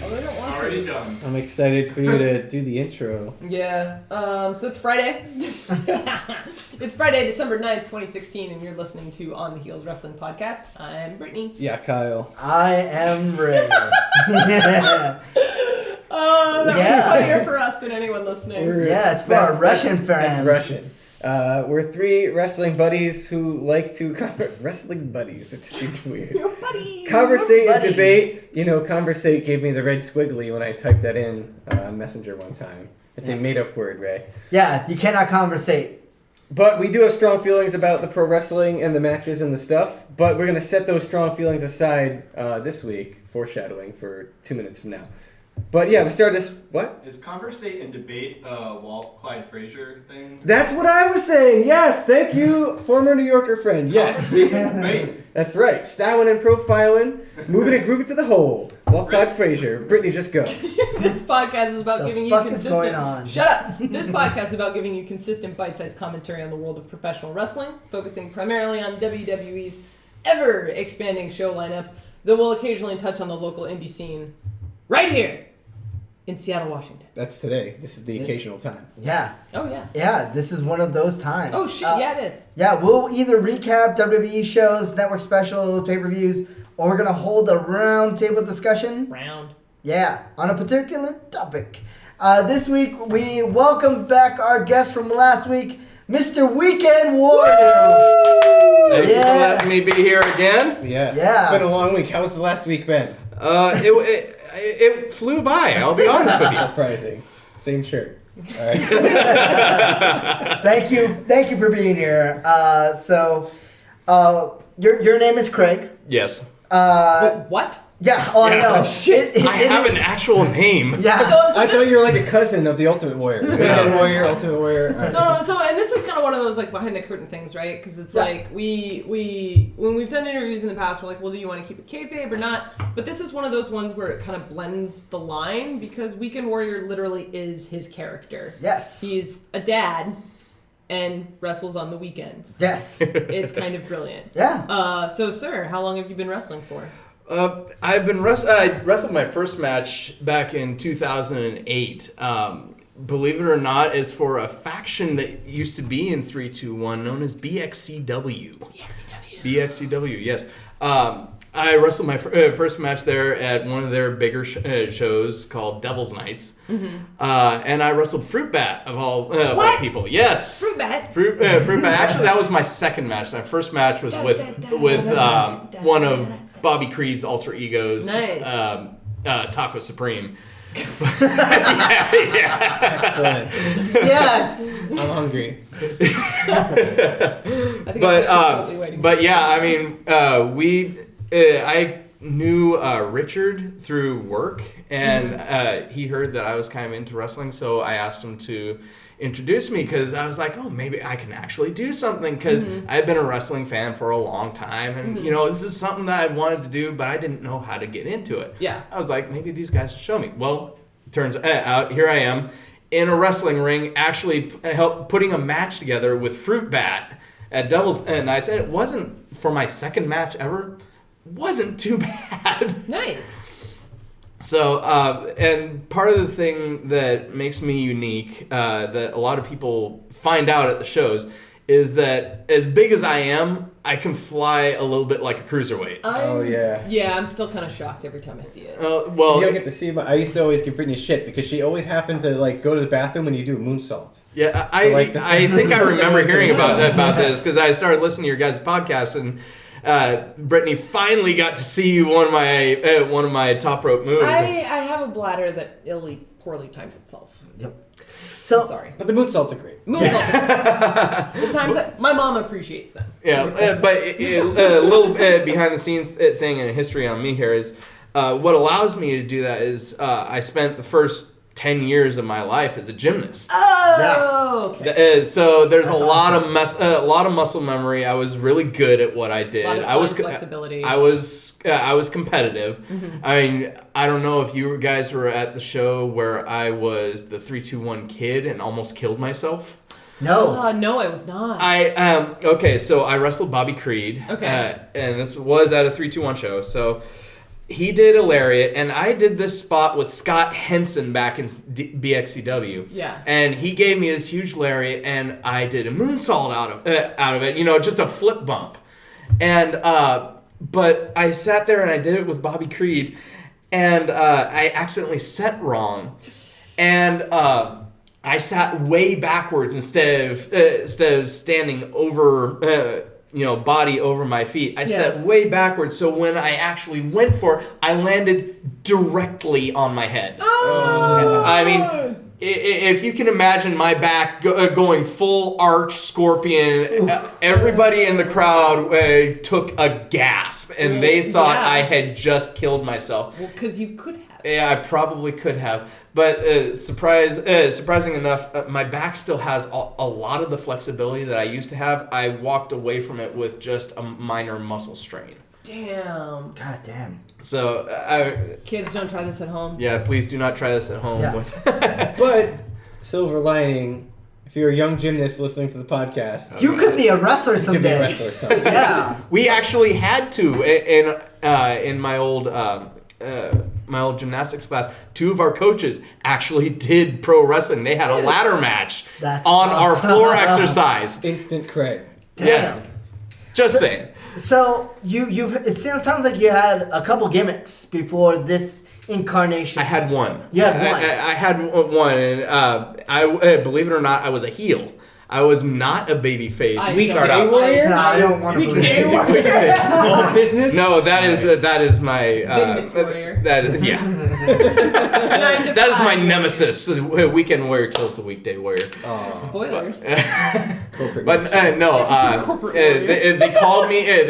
Although I don't want Already to. done. I'm excited for you to do the intro. Yeah. So it's Friday. It's Friday, December 9th, 2016, and you're listening to On the Heels Wrestling Podcast. I'm Brittany. Yeah, Kyle. I am Ray. Oh, that was funnier for us than anyone listening. Yeah, it's for our Russian fans. That's Russian. We're three wrestling buddies who like to wrestling buddies. It seems weird. Your buddies. Conversate and buddies. debate. You know, conversate gave me the red squiggly when I typed that in Messenger one time. It's a made-up word, Ray. Yeah, you cannot conversate. But we do have strong feelings about the pro wrestling and the matches and the stuff. But we're going to set those strong feelings aside this week, foreshadowing for 2 minutes from now. But yeah, we started this. What? Is conversate and debate Walt Clyde Frazier thing? That's what I was saying. Yes, thank you, former New Yorker friend. Yes, Right. that's right. Styling and profiling, moving and grooving to the hole. Walt Clyde Frazier. Brittany, just go. This podcast is about giving you fuck is consistent. going on? Shut up. This podcast is about giving you consistent, bite-sized commentary on the world of professional wrestling, focusing primarily on WWE's ever-expanding show lineup, though we'll occasionally touch on the local indie scene right here in Seattle, Washington. That's today. This is the occasional time. Yeah. Oh yeah. Yeah, this is one of those times. Oh shit. Yeah, it is. Yeah, we'll either recap WWE shows, network specials, pay-per-views, or we're going to hold a round table discussion. Round. Yeah, on a particular topic. This week, we welcome back our guest from last week, Mr. Weekend Warrior. Thank you for letting me be here again. Yes. Yeah. It's been a long week. How's the last week been? It flew by, I'll be honest with you. Surprising. Same shirt. All right. Thank you for being here. Your name is Craig. Yes. What? Yeah. Oh, I know. Shit. I have an actual name. Yeah. So I thought you were like a cousin of the Ultimate Warrior. Weekend Warrior, Ultimate Warrior. All right. So, and this is kind of one of those like behind the curtain things, right? Because it's like we when we've done interviews in the past, we're like, well, do you want to keep it kayfabe or not? But this is one of those ones where it kind of blends the line because Weekend Warrior literally is his character. Yes. He's a dad and wrestles on the weekends. Yes. It's kind of brilliant. Yeah. So, sir, how long have you been wrestling for? I wrestled my first match back in 2008. Believe it or not, is for a faction that used to be in 321 known as BXCW. BXCW, yes. I wrestled my first match there at one of their bigger shows called Devil's Nights. Mm-hmm. And I wrestled Fruit Bat of all people. Yes. Fruit Bat? Fruit Bat. Actually, that was my second match. My first match was with one of Bobby Creed's alter egos, nice. Taco Supreme. Excellent. Yes. I'm hungry. But yeah, I mean, I knew Richard through work, and he heard that I was kind of into wrestling, so I asked him to introduce me because I was like, oh, maybe I can actually do something because I've been a wrestling fan for a long time, and you know, this is something that I wanted to do, but I didn't know how to get into it. Yeah. I was like, maybe these guys will show me. Well, turns out here I am in a wrestling ring, actually putting a match together with Fruit Bat at Devil's Nights, and it wasn't for my second match ever. Wasn't too bad. Nice. So, and part of the thing that makes me unique, that a lot of people find out at the shows, is that as big as I am, I can fly a little bit like a cruiserweight. Oh, yeah. Yeah, I'm still kind of shocked every time I see it. Well, You don't get to see I used to always give Brittany shit because she always happened to like go to the bathroom when you do a moonsault. yeah, like I think I remember hearing about this because I started listening to your guys' podcast, and Brittany finally got to see one of my top rope moves. I have a bladder that poorly times itself. Yep. So I'm sorry. But the moonsaults are great. Moonsaults. The times my mom appreciates them. Yeah, but a little behind the scenes thing and a history on me here is what allows me to do that is I spent the first 10 years of my life as a gymnast. Oh, okay. So there's That's a lot of muscle memory. I was really good at what I did. A lot of I was flexibility. I was competitive. Mm-hmm. I mean, I don't know if you guys were at the show where I was the 321 kid and almost killed myself. no. No, I was not. Okay, so I wrestled Bobby Creed. Okay. And this was at a 321 show. So he did a lariat, and I did this spot with Scott Henson back in BXCW. Yeah. And he gave me this huge lariat, and I did a moonsault out of it, just a flip bump. And but I sat there and I did it with Bobby Creed, and I accidentally set wrong, and I sat way backwards instead of standing over. Body over my feet. I sat way backwards, so when I actually went for it, I landed directly on my head. Oh! I mean, if you can imagine my back going full arch scorpion, everybody in the crowd took a gasp, and they thought I had just killed myself. Well, because you could have. Yeah, I probably could have. But surprising enough, my back still has a lot of the flexibility that I used to have. I walked away from it with just a minor muscle strain. Damn. God damn. So, Kids, don't try this at home. yeah, please do not try this at home. Yeah. But silver lining, if you're a young gymnast listening to the podcast, You could be a wrestler you could be someday. a wrestler someday. Yeah. We actually had to in my old gymnastics class. Two of our coaches actually did pro wrestling. They had a ladder match That's on our awesome. floor exercise. Instant cred. Damn. Yeah. Just saying. So it sounds like you had a couple gimmicks before this incarnation. I had one. You had one. I had one, and I believe it or not, I was a heel. I was not a baby face. Weekday warrior? No, I don't want to believe Weekday it. warrior. All business? No, that is my Business warrior. that is that is my nemesis. The weekend warrior kills the weekday warrior. Spoilers. Corporate But no, Corporate they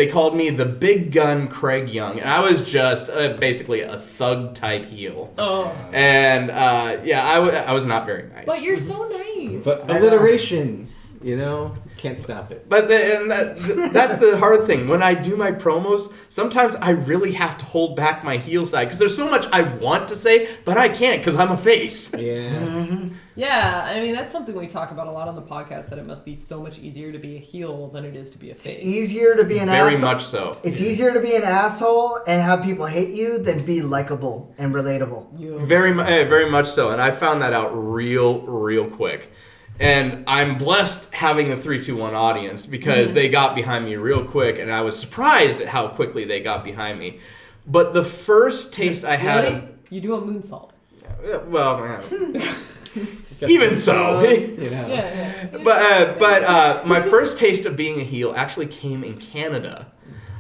called me the big gun Craig Young, and I was just basically a thug type heel. Oh. And I was not very nice. But you're so nice. But alliteration, can't stop it. But that's the hard thing. When I do my promos, sometimes I really have to hold back my heel side because there's so much I want to say, but I can't because I'm a face. Yeah. Yeah, I mean, that's something we talk about a lot on the podcast, that it must be so much easier to be a heel than it is to be a face. Easier to be an asshole. Very much so. It's easier to be an asshole and have people hate you than be likable and relatable. Very much so. And I found that out real quick. And I'm blessed having a 3-2-1 audience because they got behind me real quick, and I was surprised at how quickly they got behind me. But the first taste I had Really? You do a moonsault. well, even so. Yeah. But my first taste of being a heel actually came in Canada.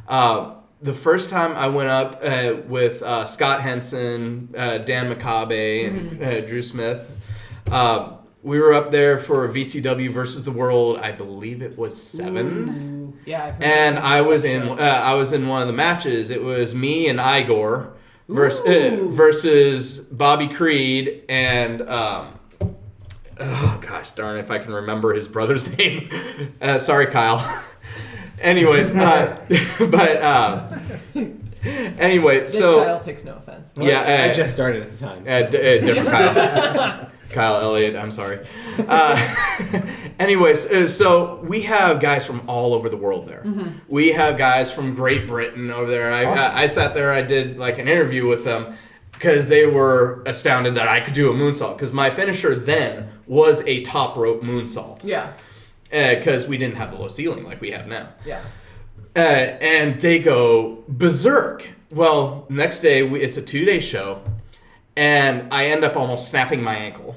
The first time I went up with Scott Henson, Dan McCabe, and Drew Smith, we were up there for VCW versus the World. I believe it was 7. Ooh. Yeah. I've heard And that. I was in one of the matches. It was me and Igor versus Bobby Creed and oh gosh darn if I can remember his brother's name. Sorry, Kyle. Anyways, anyway, This so Kyle takes no offense. yeah, I just started at the time. different Kyle. Kyle Elliott, I'm sorry. Anyways, so we have guys from all over the world there. We have guys from Great Britain over there. I sat there, I did like an interview with them because they were astounded that I could do a moonsault because my finisher then was a top rope moonsault. Yeah. Because we didn't have the low ceiling like we have now. Yeah. And they go berserk. Well, next day, it's a 2-day show, and I end up almost snapping my ankle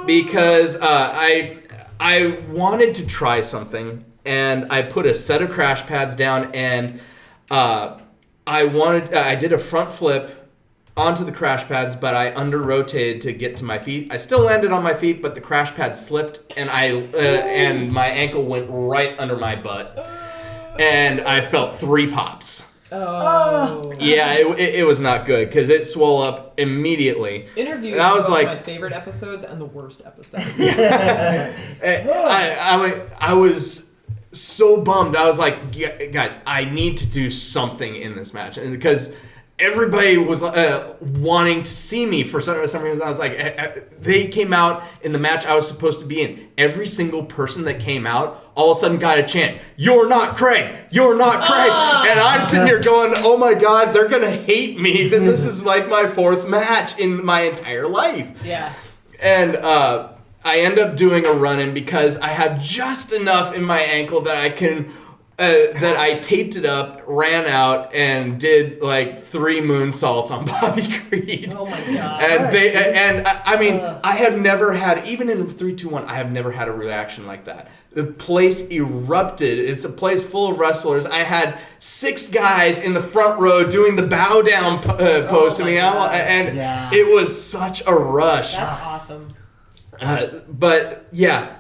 because I wanted to try something, and I put a set of crash pads down, and I did a front flip onto the crash pads, but I under-rotated to get to my feet. I still landed on my feet, but the crash pad slipped, and and my ankle went right under my butt, and I felt 3 pops. Oh. Yeah, it was not good because it swelled up immediately. Interviews And I was both like- my favorite episodes and the worst episodes. I was so bummed. I was like, guys, I need to do something in this match, and because everybody was wanting to see me for some reason. I was like, they came out in the match I was supposed to be in. Every single person that came out all of a sudden got a chant, "You're not Craig! You're not Craig!" And I'm sitting here going, oh my God, they're going to hate me. This is like my 4th match in my entire life. Yeah. And I end up doing a run-in because I have just enough in my ankle that I can... that I taped it up, ran out, and did like 3 moonsaults on Bobby Creed. Oh my God. And I mean, I have never had, even in 3-2-1, I have never had a reaction like that. The place erupted. It's a place full of wrestlers. I had 6 guys in the front row doing the bow down pose to me, and it was such a rush. That's awesome. But yeah,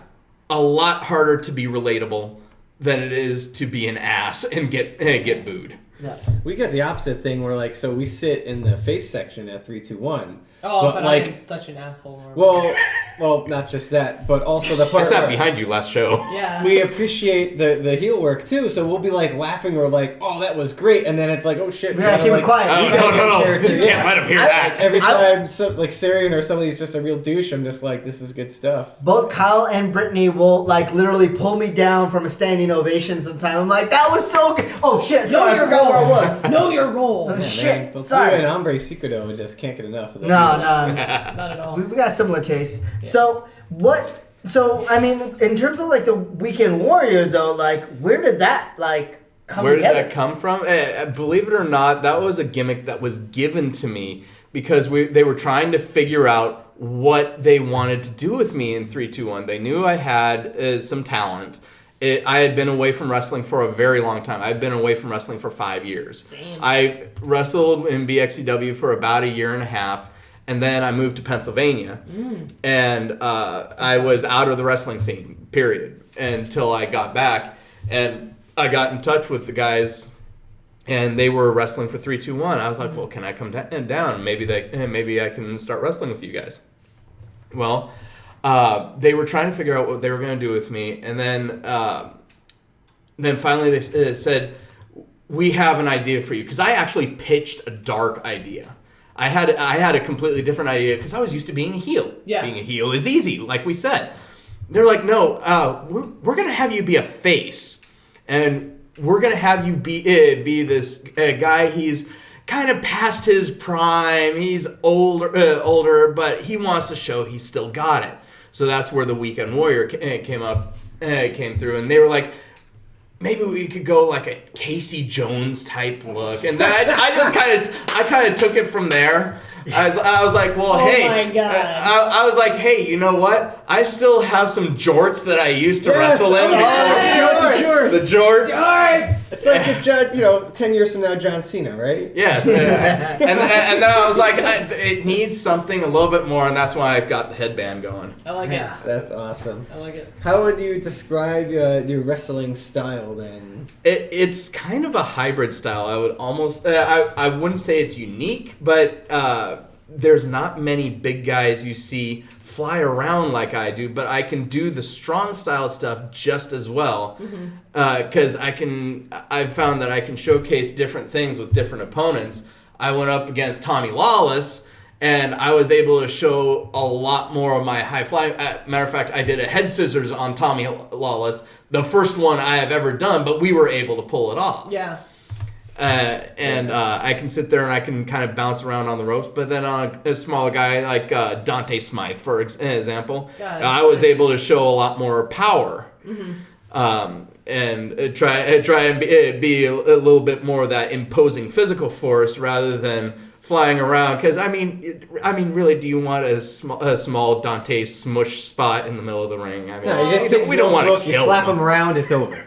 a lot harder to be relatable than it is to be an ass and get booed. Yeah. We get the opposite thing where, like, so we sit in the face section at 3-2-1. Oh, but like, I am such an asshole. Normally. Well, not just that, but also the I part sat where behind you last show. Yeah. we appreciate the heel work too, so we'll be like laughing or like, oh, that was great, and then it's like, oh shit, We gotta keep it quiet. Oh, no. You can't let him hear that. Every time, like Sarian or somebody's just a real douche, I'm just like, this is good stuff. Both Kyle and Brittany will like literally pull me down from a standing ovation sometime. I'm like, that was so good. Oh shit, sorry, I forgot where I was. Know your role. Oh, shit. Well, Sorry. you and Hombre Secreto just can't get enough of that. No. Not at all. We got similar tastes. So I mean, in terms of like the Weekend Warrior though, like where did that like come Where together? did that come from? Believe it or not, that was a gimmick that was given to me because they were trying to figure out what they wanted to do with me in 3-2-1. They knew I had some talent. I had been away from wrestling for a very long time. I'd been away from wrestling for 5 years. Damn. I wrestled in BXCW for about a year and a half. And then I moved to Pennsylvania, and I was out of the wrestling scene, period, until I got back. And I got in touch with the guys, and they were wrestling for 3-2-1. I was like, well, can I come down? Maybe I can start wrestling with you guys. Well, they were trying to figure out what they were going to do with me, and then finally they said, we have an idea for you. Because I actually pitched a dark idea. I had a completely different idea because I was used to being a heel. Yeah. Being a heel is easy, like we said. They're like, no, we're gonna have you be a face, and we're gonna have you be this guy. He's kind of past his prime. He's older, but he wants to show he's still got it. So that's where the Weekend Warrior came through, and they were like, maybe we could go like a Casey Jones type look, and then I kind of took it from there. I was like, well, hey, my God. I was like, hey, you know what? I still have some jorts that I used to Yes, wrestle in. the The jorts. Darts! It's like if John, 10 years from now, John Cena, right? Yeah. And then I was like, it needs something a little bit more, and that's why I got the headband going. I like it. That's awesome. I like it. How would you describe your wrestling style then? It's kind of a hybrid style. I would almost, I wouldn't say it's unique, but there's not many big guys you see fly around like I do, but I can do the strong style stuff just as well. Because I've found that I can showcase different things with different opponents. I went up against Tommy Lawless, and I was able to show a lot more of my high fly. Matter of fact, I did a head scissors on Tommy Lawless, the first one I have ever done, but we were able to pull it off. Yeah. I can sit there and I can kind of bounce around on the ropes, but then on a smaller guy like Dante Smythe, for example, I was able to show a lot more power. And try and be a little bit more of that imposing physical force rather than flying around. Because I mean, really, do you want a small Dante smush spot in the middle of the ring? I mean, No, you just we don't want to kill you slap him around, it's over.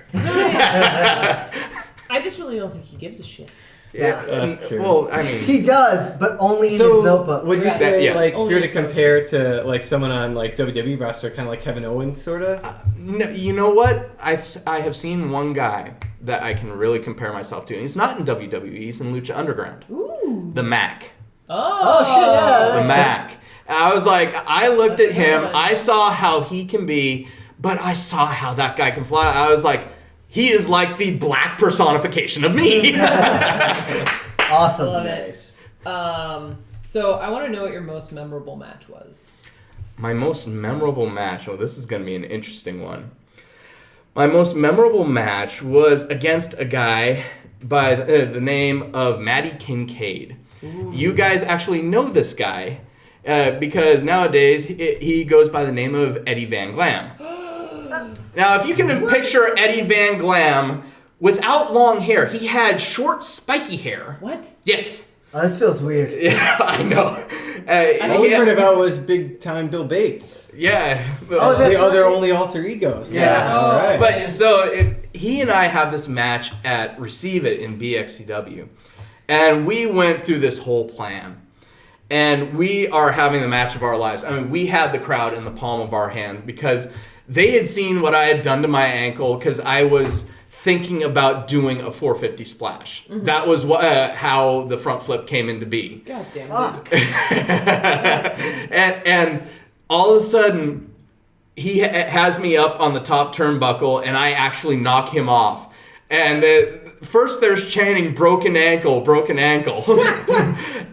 I just really don't think he gives a shit. Yeah, That's true. Well, I mean, He does, but only in his So notebook. would you say Yes. like if Only you're to his notebook. compare to like someone on like WWE roster, kind of like Kevin Owens, sort of? no, you know what? I have seen one guy that I can really compare myself to, and he's not in WWE. He's in Lucha Underground. Ooh. The Mac. Oh, shit, yeah. The Makes Mac. I was like, I looked at him, That's I saw how he can be, but I saw how that guy can fly. I was like, he is like the black personification of me. Awesome. Love it. Nice. So I want to know what your most memorable match was. My most memorable match. Oh, this is going to be an interesting one. My most memorable match was against a guy by the name of Matty Kincaid. Ooh. You guys actually know this guy because nowadays he goes by the name of Eddie Van Glam. Now, if you can picture Eddie Van Glam without long hair, he had short, spiky hair. What? Yes. Oh, this feels weird. Yeah, I know. All we heard about was big time Bill Bates. Yeah. Oh, that's the other right. only alter egos. Yeah. All right. But so he and I have this match at Receive It in BXCW. And we went through this whole plan. And we are having the match of our lives. I mean, we had the crowd in the palm of our hands because they had seen what I had done to my ankle because I was thinking about doing a 450 splash. Mm-hmm. That was how the front flip came into be. God damn it. Fuck. and all of a sudden, he has me up on the top turnbuckle, and I actually knock him off. And first there's chanting, broken ankle, broken ankle.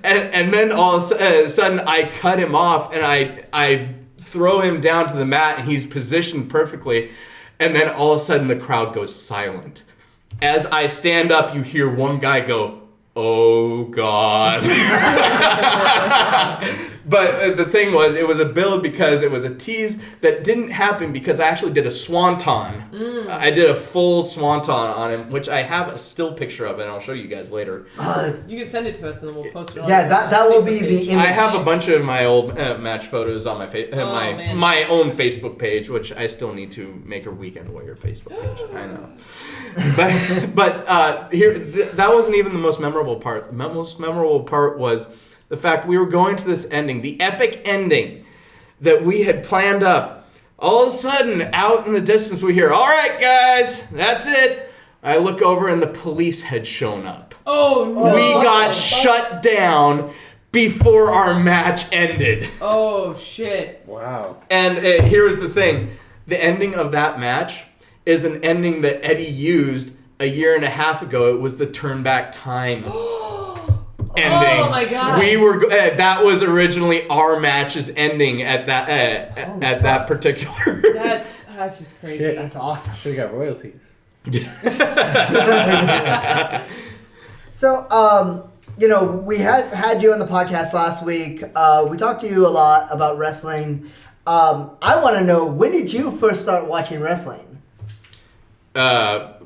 and then all of a sudden, I cut him off, and I throw him down to the mat, and he's positioned perfectly. And then all of a sudden, the crowd goes silent. As I stand up, you hear one guy go, "Oh, God." But the thing was, it was a build because it was a tease that didn't happen because I actually did a swanton. I did a full swanton on him, which I have a still picture of, and I'll show you guys later. You can send it to us, and then we'll post it on that will be Facebook the page. image. I have a bunch of my old match photos on my man. my own Facebook page, which I still need to make a Weekend Warrior Facebook page. I know, but that wasn't even the most memorable part. The most memorable part was the fact we were going to this ending, the epic ending that we had planned up. All of a sudden, out in the distance, we hear, "All right, guys, that's it." I look over, and the police had shown up. Oh, no. We got shut down before our match ended. Oh, shit. Wow. And here's the thing. The ending of that match is an ending that Eddie used a year and a half ago. It was the turn back time ending. Oh, my God. We were that was originally our match's ending at that particular. That's just crazy. Shit. That's awesome. Should have got royalties. So, we had you on the podcast last week. We talked to you a lot about wrestling. I want to know, when did you first start watching wrestling? That's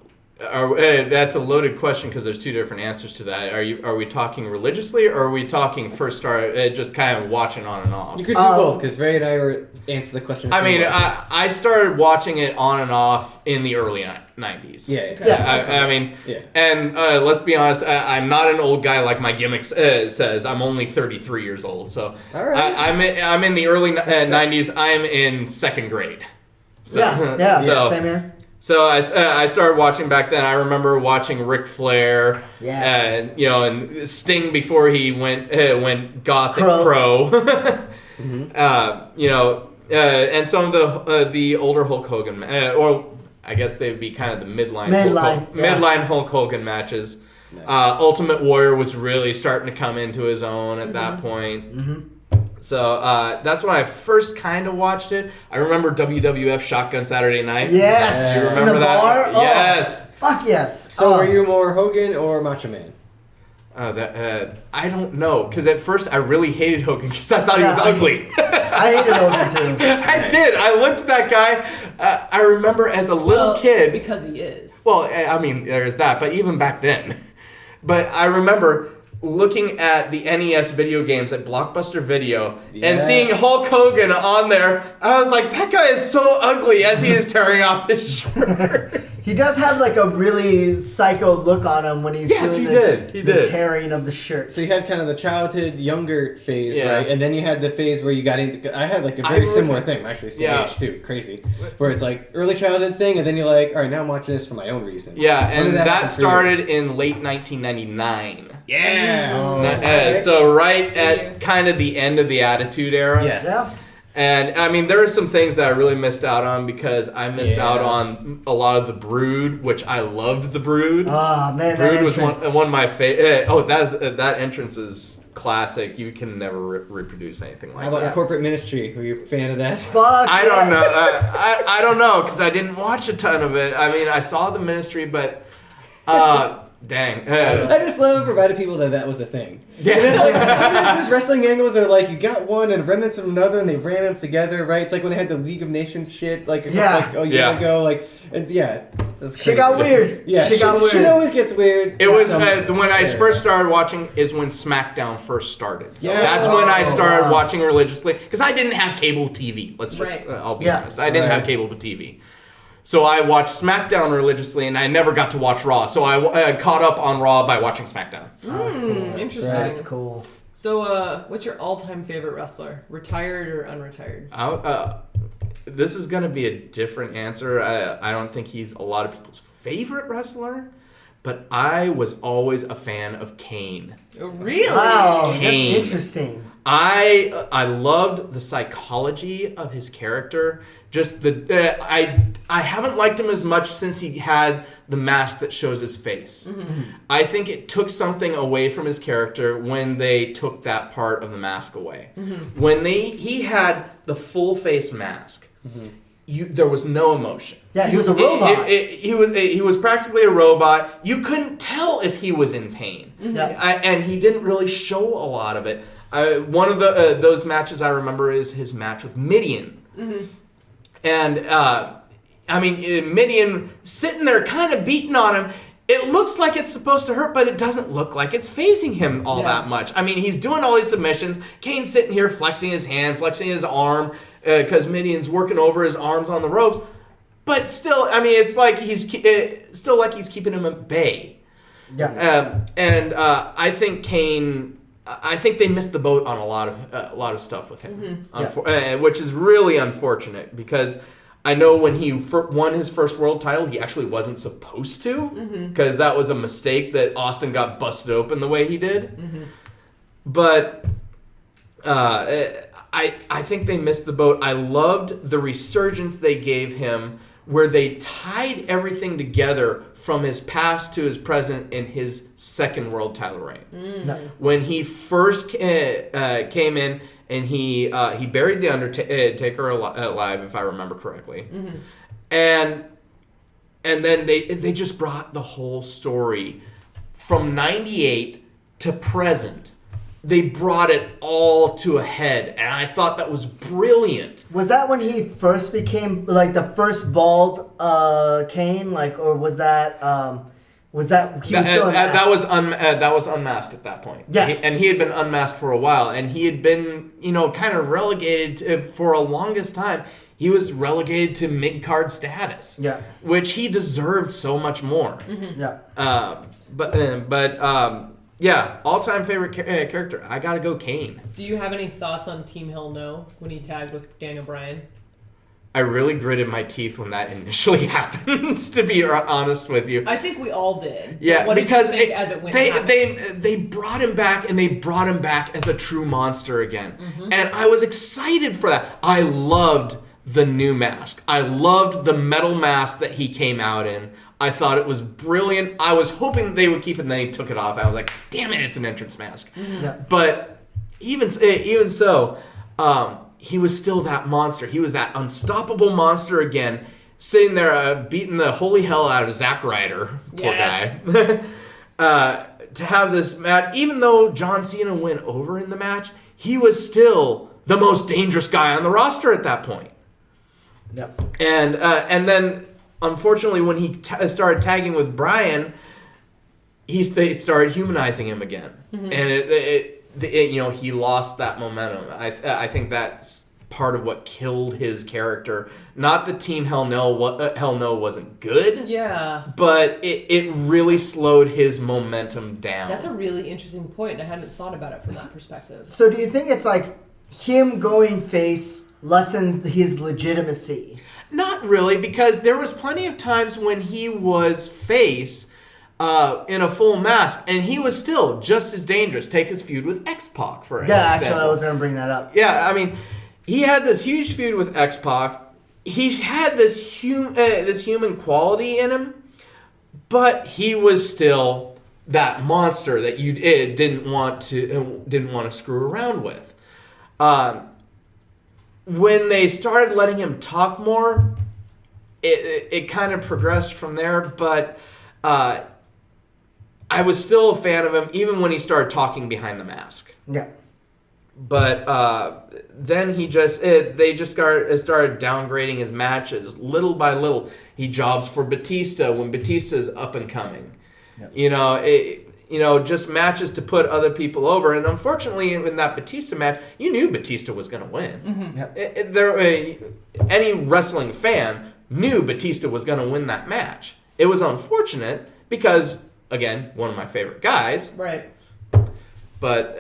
a loaded question because there's two different answers to that. Are we talking religiously, or are we talking first start just kind of watching on and off? You could do both, because Ray and I were answer the question. I mean, I started watching it on and off in the early 90s. And let's be honest, I'm not an old guy like my gimmicks says. I'm only 33 years old, so all right. I'm in the early 90s. I'm in second grade. So, same here. So I started watching back then. I remember watching Ric Flair, and Sting before he went gothic pro. And some of the older Hulk Hogan, or I guess they'd be kind of the midline Hulk Hogan matches. Nice. Ultimate Warrior was really starting to come into his own at that point. Mm-hmm. So that's when I first kind of watched it. I remember WWF Shotgun Saturday Night. Yes. You remember in the that? Bar? Yes. Oh, fuck yes. So were you more Hogan or Macho Man? I don't know, because at first I really hated Hogan because I thought he was ugly. I hated Hogan too. I did. I looked at that guy. I remember as a little kid. Because he is. Well, I mean, there's that, but even back then. But I remember looking at the NES video games at Blockbuster Video and seeing Hulk Hogan on there. I was like, that guy is so ugly as he is tearing off his shirt. He does have like a really psycho look on him when he's doing the tearing of the shirt. So you had kind of the childhood, younger phase, right? And then you had the phase where you got into... I had like a very similar thing, actually, CH too, crazy. Where it's like early childhood thing, and then you're like, all right, now I'm watching this for my own reasons. Yeah, and that started in late 1999. Yeah! So right at kind of the end of the Attitude Era. Yes. Yeah. And I mean, there are some things that I really missed out on because I missed out on a lot of the Brood, which I loved the Brood. Oh man, Brood was one of my favorite. That entrance is classic. You can never reproduce anything like How about that. the corporate ministry? Were you a fan of that? Fuck. I don't know. I don't know because I didn't watch a ton of it. I mean, I saw the ministry, but dang. I just love providing people that was a thing. Yeah. And it's like, sometimes these wrestling angles are like, you got one and remnants of another and they ran them together, right? It's like when they had the League of Nations shit, like a year ago. Like, and that's Shit got weird. Yeah, shit got weird. Shit always gets weird. It was when I first started watching is when SmackDown first started. Yeah. That's when I started watching religiously because I didn't have cable TV. Let's just Right. I'll be honest. I didn't have cable TV. So I watched SmackDown religiously, and I never got to watch Raw. So I caught up on Raw by watching SmackDown. That's cool. Interesting. That's cool. So, what's your all-time favorite wrestler? Retired or unretired? This is going to be a different answer. I don't think he's a lot of people's favorite wrestler, but I was always a fan of Kane. Oh, really? Wow, Kane. that's interesting. I loved the psychology of his character. Just I haven't liked him as much since he had the mask that shows his face. Mm-hmm. I think it took something away from his character when they took that part of the mask away. Mm-hmm. When he had the full face mask, there was no emotion. Yeah, he was a robot. He was practically a robot. You couldn't tell if he was in pain, and he didn't really show a lot of it. One of those matches I remember is his match with Midian. Mm-hmm. And, I mean, Midian sitting there kind of beating on him. It looks like it's supposed to hurt, but it doesn't look like it's phasing him all that much. I mean, he's doing all these submissions. Kane's sitting here flexing his hand, flexing his arm, because Midian's working over his arms on the ropes. But still, I mean, it's like he's keeping him at bay. Yeah. I think Kane... I think they missed the boat on a lot of stuff with him, which is really unfortunate because I know when he won his first world title, he actually wasn't supposed to because that was a mistake that Austin got busted open the way he did. Mm-hmm. But I think they missed the boat. I loved the resurgence they gave him where they tied everything together from his past to his present in his second world title reign. Mm-hmm. When he first came in and he buried the Undertaker alive, if I remember correctly, and then they just brought the whole story from '98 to present. They brought it all to a head, and I thought that was brilliant. Was that when he first became like the first bald Kane? Like, or was that he was still unmasked? That was unmasked at that point. Yeah, and he had been unmasked for a while, and he had been kind of relegated for a longest time. He was relegated to mid-card status. Yeah, which he deserved so much more. Mm-hmm. Yeah, yeah, all-time favorite character. I gotta go Kane. Do you have any thoughts on Team Hell No when he tagged with Daniel Bryan? I really gritted my teeth when that initially happened, to be honest with you. I think we all did. Yeah, what because did you think as it went they brought him back, and they brought him back as a true monster again. And I was excited for that. I loved the new mask. I loved the metal mask that he came out in. I thought it was brilliant. I was hoping they would keep it, and then he took it off. I was like, damn it, it's an entrance mask. Yeah. But even so, he was still that monster. He was that unstoppable monster again, sitting there beating the holy hell out of Zack Ryder. Poor guy. To have this match, even though John Cena went over in the match, he was still the most dangerous guy on the roster at that point. Yep. And then, unfortunately, when he started tagging with Bryan, they started humanizing him again, and he lost that momentum. I think that's part of what killed his character. Not that Team Hell No wasn't good, but it really slowed his momentum down. That's a really interesting point, and I hadn't thought about it from that perspective. So do you think it's like him going face lessens his legitimacy? Not really, because there was plenty of times when he was face in a full mask, and he was still just as dangerous. Take his feud with X-Pac, for example. Yeah, actually, I was going to bring that up. Yeah, I mean, he had this huge feud with X-Pac. He had this human quality in him, but he was still that monster that you didn't want to screw around with. When they started letting him talk more, it kind of progressed from there. But I was still a fan of him, even when he started talking behind the mask. Yeah. But then they just started downgrading his matches little by little. He jobs for Batista when Batista's up and coming. Yep. Just matches to put other people over. And unfortunately, in that Batista match, you knew Batista was going to win. Yep. Any wrestling fan knew Batista was going to win that match. It was unfortunate because, again, one of my favorite guys. Right. But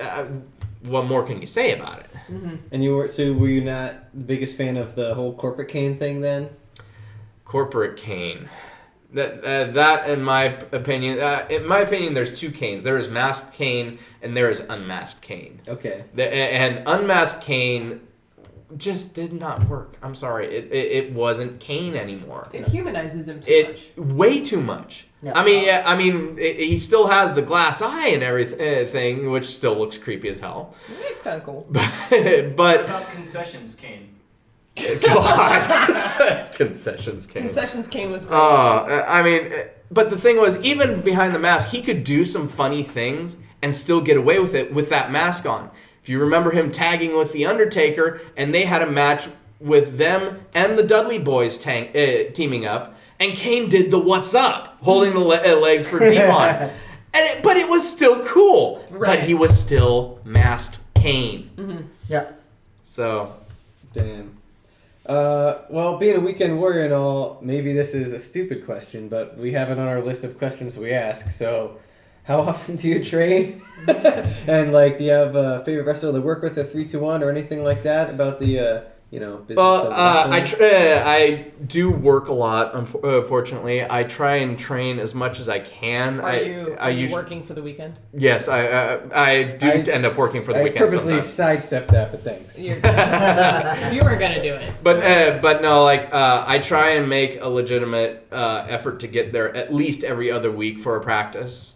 what more can you say about it? Mm-hmm. And were you not the biggest fan of the whole corporate Kane thing then? Corporate Kane. That in my opinion, there's two Kanes. There is masked Kane and there is unmasked Kane. Okay. And unmasked Kane just did not work. I'm sorry, it wasn't Kane anymore. It humanizes him too much. Way too much. Yeah. He still has the glass eye and everything, which still looks creepy as hell. It's kind of cool. But What about concessions, Kane? God. Concessions Kane. Concessions Kane was great. But the thing was, even behind the mask, he could do some funny things and still get away with it with that mask on. If you remember him tagging with The Undertaker, and they had a match with them and the Dudley Boys teaming up, and Kane did the what's up, holding the legs for Devon. But it was still cool. Right. But he was still masked Kane. Mm-hmm. Yeah. So... Damn. Well, being a weekend warrior and all, maybe this is a stupid question, but we have it on our list of questions we ask. So, how often do you train? And do you have a favorite wrestler to work with at 3-2-1 or anything like that about the business of wrestling? I do work a lot. Unfortunately, I try and train as much as I can. Are you working for the weekend? Yes, I do end up working for the weekend. I purposely sidestepped that, but thanks. You were gonna do it. But no, I try and make a legitimate effort to get there at least every other week for a practice.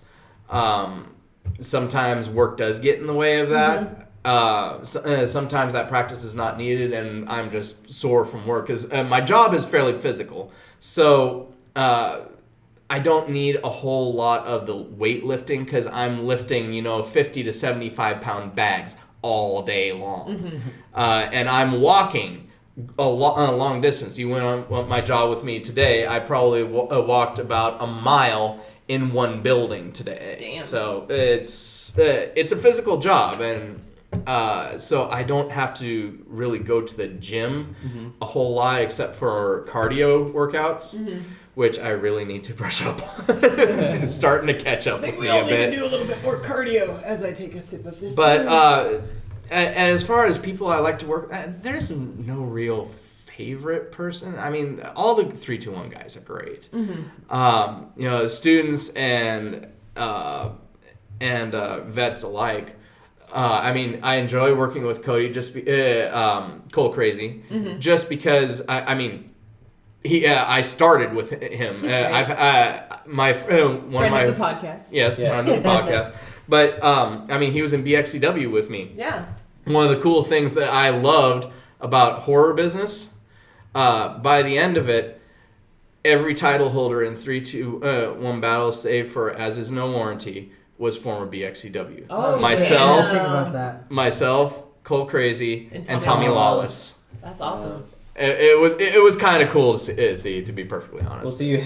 Sometimes work does get in the way of that. Mm-hmm. Sometimes that practice is not needed, and I'm just sore from work because my job is fairly physical. So I don't need a whole lot of the weightlifting because I'm lifting 50 to 75 pound bags all day long, mm-hmm. And I'm walking a long distance. You went on my job with me today. I probably walked about a mile in one building today. Damn. So it's a physical job, and so I don't have to really go to the gym mm-hmm. a whole lot except for cardio workouts, mm-hmm. which I really need to brush up on. It's starting to catch up with me a bit. I think we all need to do a little bit more cardio as I take a sip of this. But and as far as people I like to work, there's no real favorite person. I mean, all the 3-2-1 guys are great. Mm-hmm. Students and vets alike. I enjoy working with Cody, Cole Crazy, mm-hmm. just because I started with him. Friend of the podcast. Yes, friend of the podcast. But he was in BXCW with me. Yeah. One of the cool things that I loved about horror business, by the end of it, every title holder in 3-2-1 battle, save for As Is No Warranty, was former BXCW. Oh, myself, think about that. Myself, Cole Crazy, and Tommy Lawless. That's awesome. It was kind of cool to see, to be perfectly honest. Well, you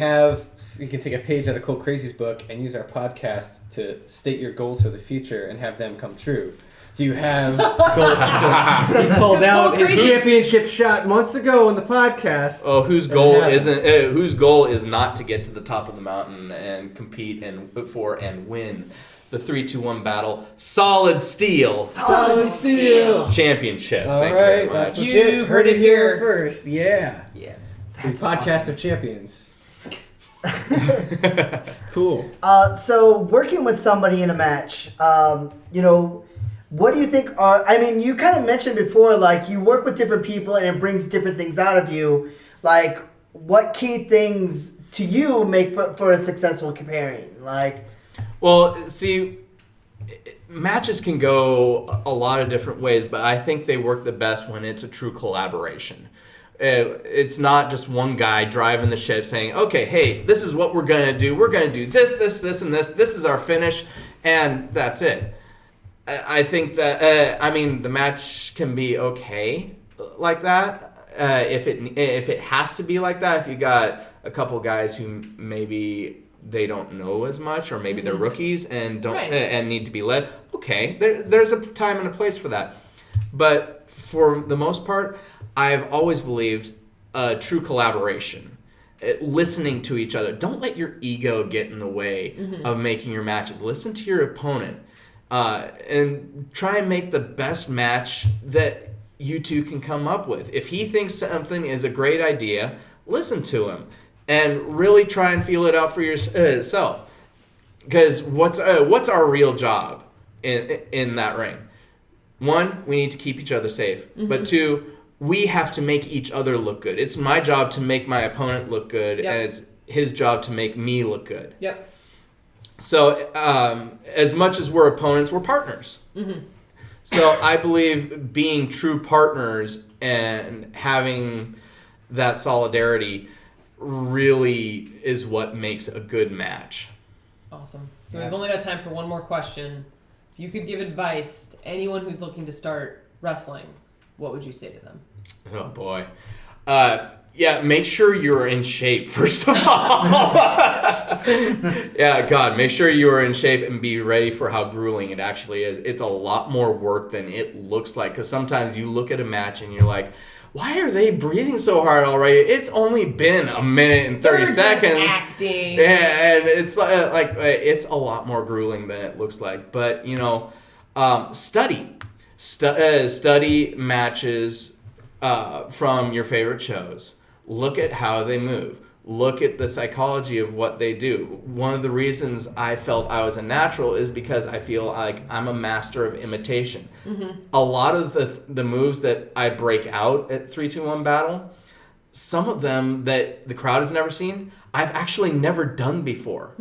can take a page out of Cole Crazy's book and use our podcast to state your goals for the future and have them come true. Do you have he pulled out his championship shot months ago on the podcast? Oh, whose goal is not to get to the top of the mountain and compete and win the 3-2-1 battle Solid Steel Championship. All Thank right, you very that's much. you heard it here first. Yeah. That's the podcast awesome. of champions. Cool. So working with somebody in a match, What do you think are, I mean, you kind of mentioned before, like, you work with different people and it brings different things out of you. Like, what key things to you make for a successful pairing? Like, well, see, matches can go a lot of different ways, but I think they work the best when it's a true collaboration. It's not just one guy driving the ship saying, okay, hey, this is what we're going to do. We're going to do this, and this. This is our finish, and that's it. I think that, the match can be okay like that. If it has to be like that, if you got a couple guys who maybe they don't know as much, or maybe they're rookies and don't and need to be led, okay, there's a time and a place for that. But for the most part, I've always believed true collaboration, listening to each other. Don't let your ego get in the way of making your matches. Listen to your opponent and try and make the best match that you two can come up with. If he thinks something is a great idea, listen to him and really try and feel it out for yourself. Because what's our real job in that ring? One, we need to keep each other safe. But two, we have to make each other look good. It's my job to make my opponent look good, and it's his job to make me look good. Yep. So as much as we're opponents, we're partners. So I believe being true partners and having that solidarity really is what makes a good match. Awesome. So we've only got time for one more question. If you could give advice to anyone who's looking to start wrestling, what would you say to them? Oh, boy. Make sure you're in shape, first of all. Make sure you are in shape and be ready for how grueling it actually is. It's a lot more work than it looks like, because sometimes you look at a match and you're like, why are they breathing so hard already? It's only been a minute and 30 seconds. Just acting. Yeah, and it's like it's a lot more grueling than it looks like. But, study matches from your favorite shows. Look at how they move. Look at the psychology of what they do. One of the reasons I felt I was a natural is because I feel like I'm a master of imitation. A lot of the moves that I break out at 3-2-1 battle, some of them that the crowd has never seen, I've actually never done before.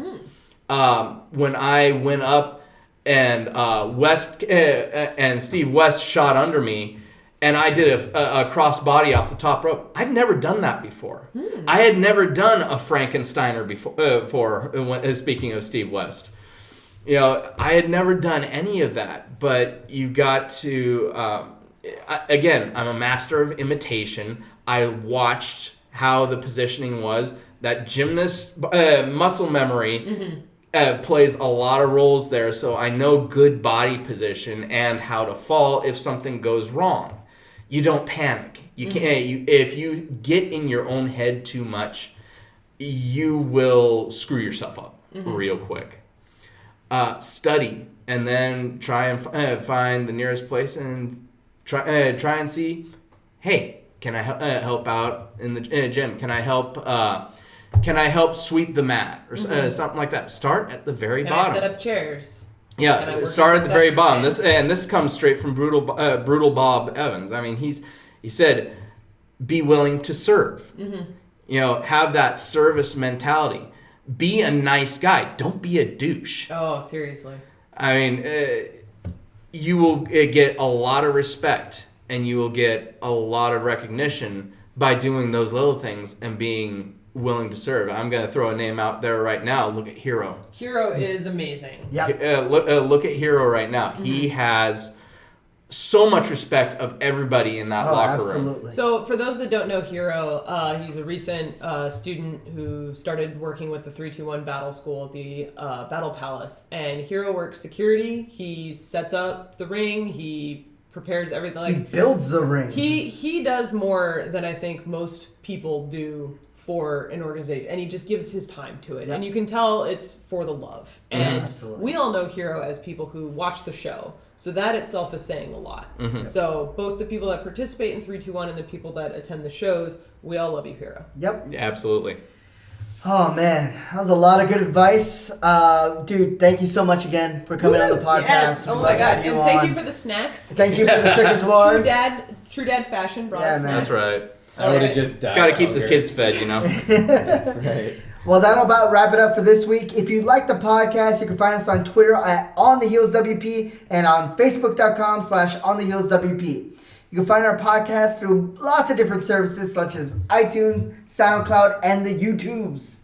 When I went up and West and Steve West shot under me, and I did a cross body off the top rope. I'd never done that before. I had never done a Frankensteiner before. Speaking of Steve West, I had never done any of that. But you've got to. Again, I'm a master of imitation. I watched how the positioning was. That gymnast muscle memory plays a lot of roles there. So I know good body position and how to fall if something goes wrong. You don't panic. You can't. If you get in your own head too much, you will screw yourself up real quick. Study and then try and find the nearest place and try and see. Hey, can I help out in the gym? Can I help? Can I help sweep the mat or something like that? Start at the very bottom. Can I set up chairs? Yeah, start at the very bottom. This comes straight from Brutal Bob Evans. I mean, he said, be willing to serve. Have that service mentality. Be a nice guy. Don't be a douche. Oh, seriously. I mean, you will get a lot of respect and you will get a lot of recognition by doing those little things and being willing to serve. I'm going to throw a name out there right now. Look at Hero. Hero is amazing. Yep. Look at Hero right now. He has so much respect of everybody in that locker room. So for those that don't know Hero, he's a recent student who started working with the 3-2-1 Battle School at the Battle Palace. And Hero works security. He sets up the ring. He prepares everything. He builds the ring. He does more than I think most people do for an organization, and he just gives his time to it. Yep. And you can tell it's for the love. And we all know Hero as people who watch the show. So that itself is saying a lot. So both the people that participate in 3-2-1 and the people that attend the shows, we all love you, Hero. Yep. Yeah, absolutely. Oh man, that was a lot of good advice. Dude, thank you so much again for coming on the podcast. Yes. Oh We my love god. having And you thank on. you for the snacks. Thank you for the Circus Wars. True dad fashion brought Yeah, us man. snacks. That's right. I would have just died. Got to keep the hunger. kids fed, you know. That's right. Well, that'll about wrap it up for this week. If you like the podcast, you can find us on Twitter at OnTheHeelsWP and on Facebook.com/OnTheHeelsWP. You can find our podcast through lots of different services such as iTunes, SoundCloud, and the YouTubes.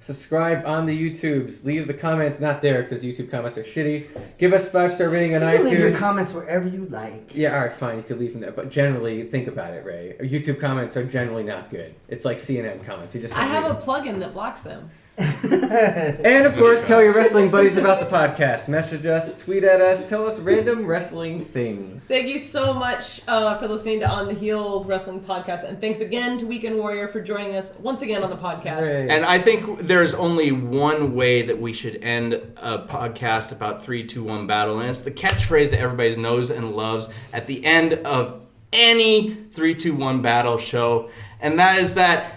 Subscribe on the YouTubes. Leave the comments not there because YouTube comments are shitty. Give us 5-star rating on You iTunes. can leave your comments wherever you like. Yeah, all right, fine. You could leave them there, but generally, think about it, Ray. YouTube comments are generally not good. It's like CNN comments. You just I don't have read a them. plugin that blocks them. And of course, tell your wrestling buddies about the podcast. Message us, tweet at us, tell us random wrestling things. Thank you so much for listening to On the Heels Wrestling Podcast, and thanks again to Weekend Warrior for joining us once again on the podcast. Ray. And I think there's only one way that we should end a podcast about 3-2-1 battle, and it's the catchphrase that everybody knows and loves at the end of any 3-2-1 battle show, and that is that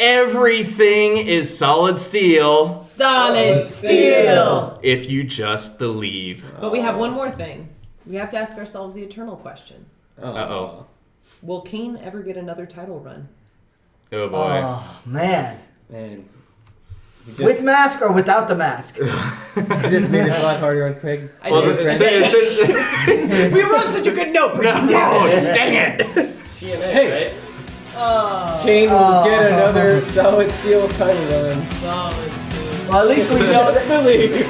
everything is solid steel Solid steel. if you just believe. But we have one more thing. We have to ask ourselves the eternal question. Uh-oh. Will Kane ever get another title run? Oh boy. Oh, man. Man. You With just, mask or without the mask? you just made this a lot harder on Craig. I Well, did. We were on such a good note. no, dang it. TNA, Hey. right? Oh, Kane will get another solid steel title run. solid steel. Well, at least we know Just that. believe.